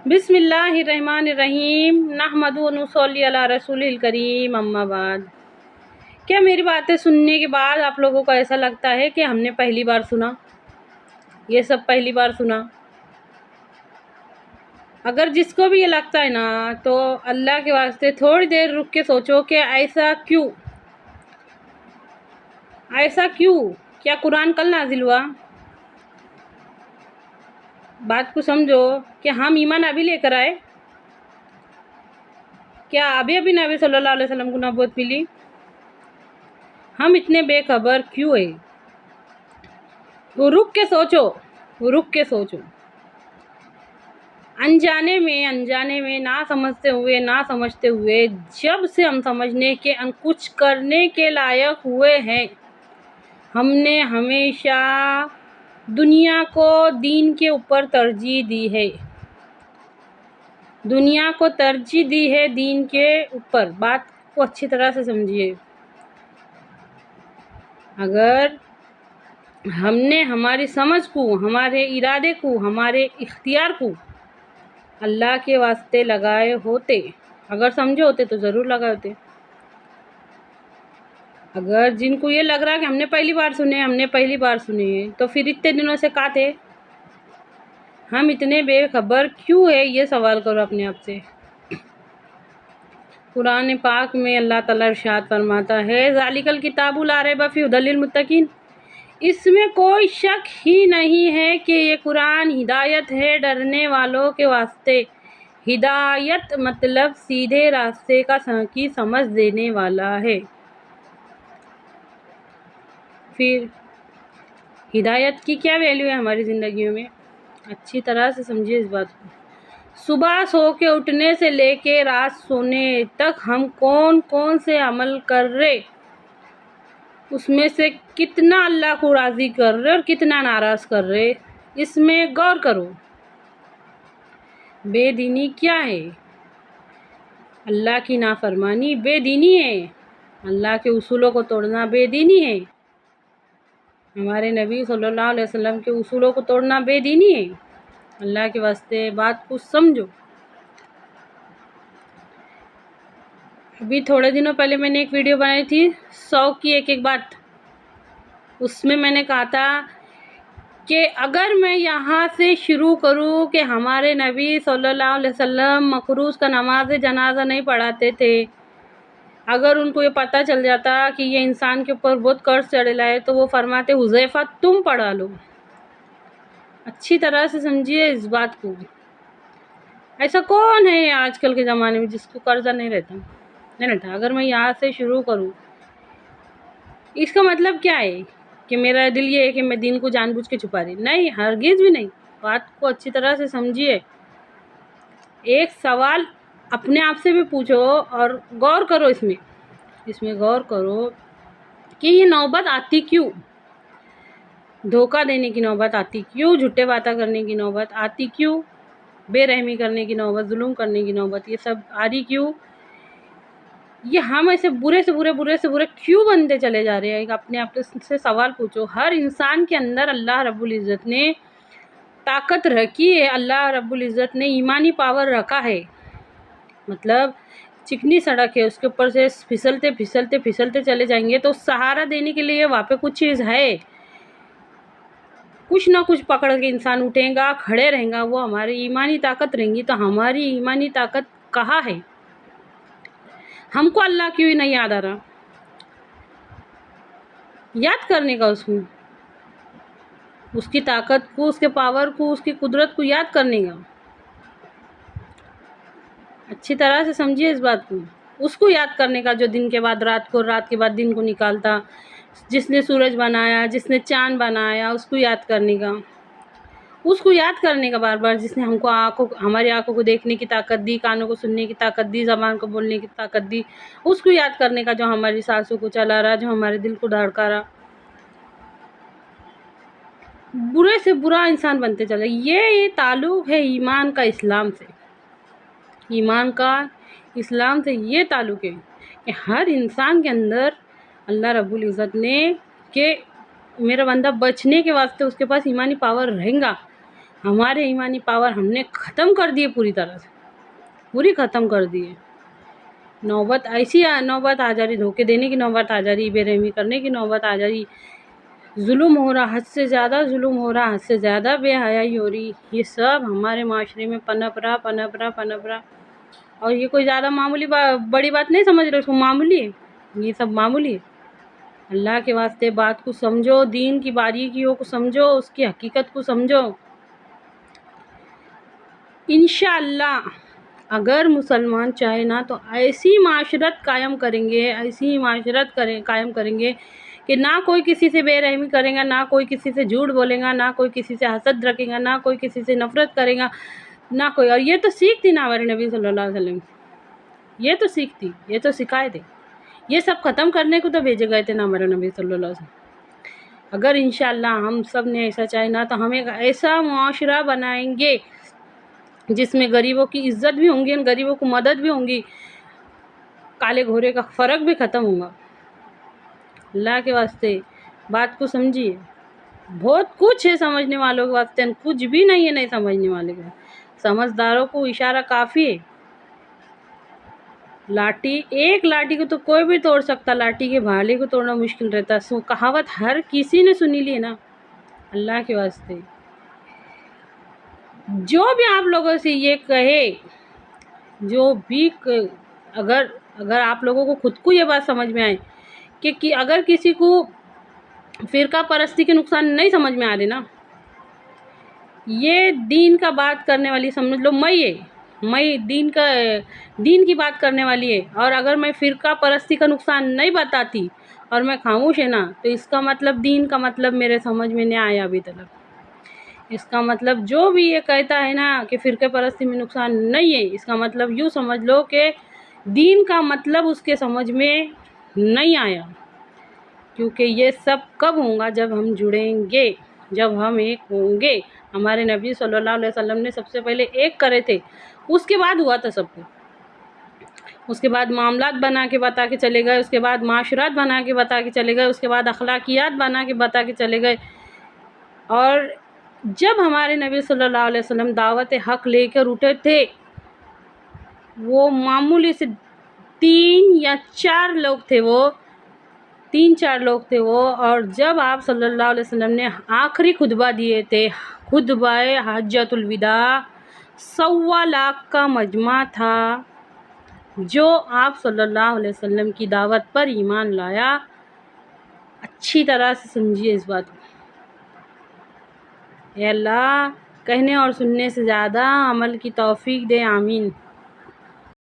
बिस्मिल्लाहिर्रहमानिर्रहीम नहमदु व नुसल्ली अला रसूलिल करीम अम्मा बाद। क्या मेरी बातें सुनने के बाद आप लोगों को ऐसा लगता है कि हमने पहली बार सुना, ये सब पहली बार सुना? अगर जिसको भी ये लगता है ना, तो अल्लाह के वास्ते थोड़ी देर रुक के सोचो कि ऐसा क्यों, क्या कुरान कल नाजिल हुआ? बात को समझो कि हम ईमान अभी लेकर आए, क्या अभी नबी सल्लल्लाहु अलैहि वसल्लम को नबूवत मिली? हम इतने बेखबर क्यों है? वो रुक के सोचो। अनजाने में ना समझते हुए जब से हम समझने के कुछ करने के लायक हुए हैं, हमने हमेशा दुनिया को दीन के ऊपर तरजीह दी है। दीन के ऊपर। बात को अच्छी तरह से समझिए। अगर हमने हमारी समझ को, हमारे इरादे को, हमारे इख्तियार को अल्लाह के वास्ते लगाए होते, अगर समझे होते तो ज़रूर लगाए होते। अगर जिनको ये लग रहा है कि हमने पहली बार सुने, तो फिर इतने दिनों से कहाँ थे? हम इतने बेखबर क्यों है, ये सवाल करो अपने आप से। कुरान पाक में अल्लाह ताला इरशाद फरमाता है, ज़ालिकल किताबु ला रैब फीह हुदल लिल मुत्तकीन। इसमें कोई शक ही नहीं है कि ये कुरान हिदायत है डरने वालों के वास्ते। हिदायत मतलब सीधे रास्ते की समझ देने वाला है। फिर हिदायत की क्या वैल्यू है हमारी ज़िंदगियों में? अच्छी तरह से समझिए इस बात को। सुबह सो के उठने से लेके रात सोने तक हम कौन कौन से अमल कर रहे, उसमें से कितना अल्लाह को राज़ी कर रहे और कितना नाराज़ कर रहे, इसमें गौर करो। बेदीनी क्या है? अल्लाह की नाफरमानी बेदीनी है। अल्लाह के उसूलों को तोड़ना बेदीनी है। हमारे नबी सल्लल्लाहु अलैहि वसल्लम के उसूलों को तोड़ना बेदीनी है। अल्लाह के वास्ते बात को समझो। अभी थोड़े दिनों पहले मैंने एक वीडियो बनाई थी 100 की एक बात। उसमें मैंने कहा था कि अगर मैं यहाँ से शुरू करूँ कि हमारे नबी सल्लल्लाहु अलैहि वसल्लम मकरूज़ का नमाज जनाजा नहीं पढ़ाते थे, अगर उनको ये पता चल जाता कि ये इंसान के ऊपर बहुत कर्ज चढ़ेला है, तो वो फरमाते, हुज़ैफा तुम पढ़ा लो। अच्छी तरह से समझिए इस बात को। ऐसा कौन है आजकल के ज़माने में जिसको कर्जा नहीं रहता? अगर मैं यहाँ से शुरू करूँ, इसका मतलब क्या है कि मेरा दिल ये है कि मैं दीन को जानबूझ के छुपा रही? नहीं, हरगिज़ भी नहीं। बात को अच्छी तरह से समझिए। एक सवाल अपने आप से भी पूछो और गौर करो इसमें गौर करो कि ये नौबत आती क्यों? धोखा देने की नौबत आती क्यों? झूठे बातें करने की नौबत आती क्यों? बेरहमी करने की नौबत, जुल्म करने की नौबत, ये सब आ रही क्यों? ये हम ऐसे बुरे से बुरे क्यों बनते चले जा रहे हैं? अपने आप से सवाल पूछो। हर इंसान के अंदर अल्लाह रब्बुल इज़्ज़त ने ताकत रखी है। अल्लाह रब्बुल इज़्ज़त ने ईमानी पावर रखा है। मतलब चिकनी सड़क है, उसके ऊपर से फिसलते चले जाएंगे तो सहारा देने के लिए वहाँ पे कुछ चीज़ है, कुछ ना कुछ पकड़ के इंसान उठेगा, खड़े रहेगा। वो हमारी ईमानी ताकत रहेंगी। तो हमारी ईमानी ताकत कहाँ है? हमको अल्लाह क्यों नहीं याद आ रहा? याद करने का उसकी ताकत को, उसके पावर को, उसकी कुदरत को याद करने का। अच्छी तरह से समझिए इस बात को। उसको याद करने का जो दिन के बाद रात को, रात के बाद दिन को निकालता, जिसने सूरज बनाया, जिसने चाँद बनाया, उसको याद करने का। उसको याद करने का बार बार, जिसने हमको हमारी आँखों को देखने की ताकत दी, कानों को सुनने की ताकत दी, ज़बान को बोलने की ताकत दी। उसको याद करने का जो हमारी सांसों को चला रहा, जो हमारे दिल को धड़का रहा। बुरे से बुरा इंसान बनते चले। ये ताल्लुक़ है ईमान का इस्लाम से। ईमान का इस्लाम से ये ताल्लुक़ है कि हर इंसान के अंदर अल्लाह रब्बुल इज़्ज़त ने कि मेरा बंदा बचने के वास्ते उसके पास ईमानी पावर रहेगा। ہمارے ایمانی پاور ہم نے ختم کر دیے، پوری طرح سے پوری ختم کر دیے۔ نوبت ایسی نوبت آ جا رہی، دھوکے دینے کی نوبت آ جا رہی، بے رحمی کرنے کی نوبت آ جا رہی، ظلم ہو رہا، حد سے زیادہ ظلم ہو رہا، حد سے زیادہ بے حیائی ہو رہی، یہ سب ہمارے معاشرے میں پنپ رہا۔ اور یہ کوئی زیادہ معمولی بڑی بات نہیں سمجھ رہے اس کو، معمولی ہے یہ سب، معمولی ہے۔ اللہ کے واسطے بات کو سمجھو، دین کی باریکیوں کو سمجھو، اس کی حقیقت کو سمجھو۔ انشاءاللہ اگر مسلمان چاہے نا تو ایسی معاشرت قائم کریں گے، ایسی معاشرت قائم کریں گے کہ نہ کوئی کسی سے بے رحمی کرے گا، نہ کوئی کسی سے جھوٹ بولے گا، نہ کوئی کسی سے حسد رکھے گا، نہ کوئی کسی سے نفرت کرے گا، نہ کوئی۔ اور یہ تو سیکھ تھی نا ہمارے نبی صلی اللہ علیہ وسلم، یہ تو سیکھ تھی، یہ تو سکھائے تھے، یہ سب ختم کرنے کو تو بھیجے گئے تھے نا ہمارے نبی صلی اللہ علیہ وسلم۔ اگر انشاءاللہ ہم سب نے ایسا چاہے نا تو ہم ایک ایسا معاشرہ بنائیں گے جس میں غریبوں کی عزت بھی ہوں گی، غریبوں کو مدد بھی ہوں گی، کالے گھورے کا فرق بھی ختم ہوگا۔ اللہ کے واسطے بات کو سمجھیے، بہت کچھ ہے سمجھنے والوں کے واسطے، کچھ بھی نہیں ہے نہیں سمجھنے والے کا، سمجھداروں کو اشارہ کافی ہے۔ لاٹھی، ایک لاٹھی کو تو کوئی بھی توڑ سکتا، لاٹھی کے بھالے کو توڑنا مشکل رہتا ہے، کہاوت ہر کسی نے سنی لی ہے نا۔ اللہ کے واسطے جو بھی آپ لوگوں سے یہ کہے، جو بھی اگر آپ لوگوں کو خود کو یہ بات سمجھ میں آئے کہ اگر کسی کو فرقہ پرستی کے نقصان نہیں سمجھ میں آ رہے نا، یہ دین کا بات کرنے والی سمجھ لو میں دین کی بات کرنے والی ہے، اور اگر میں فرقہ پرستی کا نقصان نہیں بتاتی اور میں خاموش ہے نا، تو اس کا مطلب دین کا مطلب میرے سمجھ میں نہیں آیا ابھی تک۔ اس کا مطلب جو بھی یہ کہتا ہے نا کہ فرقہ پرستی میں نقصان نہیں ہے، اس کا مطلب یوں سمجھ لو کہ دین کا مطلب اس کے سمجھ میں نہیں آیا، کیونکہ یہ سب کب ہوگا؟ جب ہم جڑیں گے، جب ہم ایک ہوں گے۔ ہمارے نبی صلی اللہ علیہ وسلم نے سب سے پہلے ایک کرے تھے، اس کے بعد ہوا تھا سب کو، اس کے بعد معاملات بنا کے بتا کے چلے گئے، اس کے بعد معاشرات بنا کے بتا کے چلے گئے، اس کے بعد اخلاقیات بنا کے بتا کے چلے گئے۔ اور جب ہمارے نبی صلی اللہ علیہ وسلم دعوت حق لے کر اٹھے تھے، وہ معمولی سے 3 یا 4 لوگ تھے، وہ 3-4 لوگ تھے وہ، اور جب آپ صلی اللہ علیہ وسلم نے آخری خطبہ دیے تھے، خطبہ حجۃ الوداع، 1.25 لاکھ کا مجمع تھا جو آپ صلی اللہ علیہ وسلم کی دعوت پر ایمان لایا۔ اچھی طرح سے سمجھیے اس بات کو۔ اے اللہ کہنے اور سننے سے زیادہ عمل کی توفیق دے، آمین۔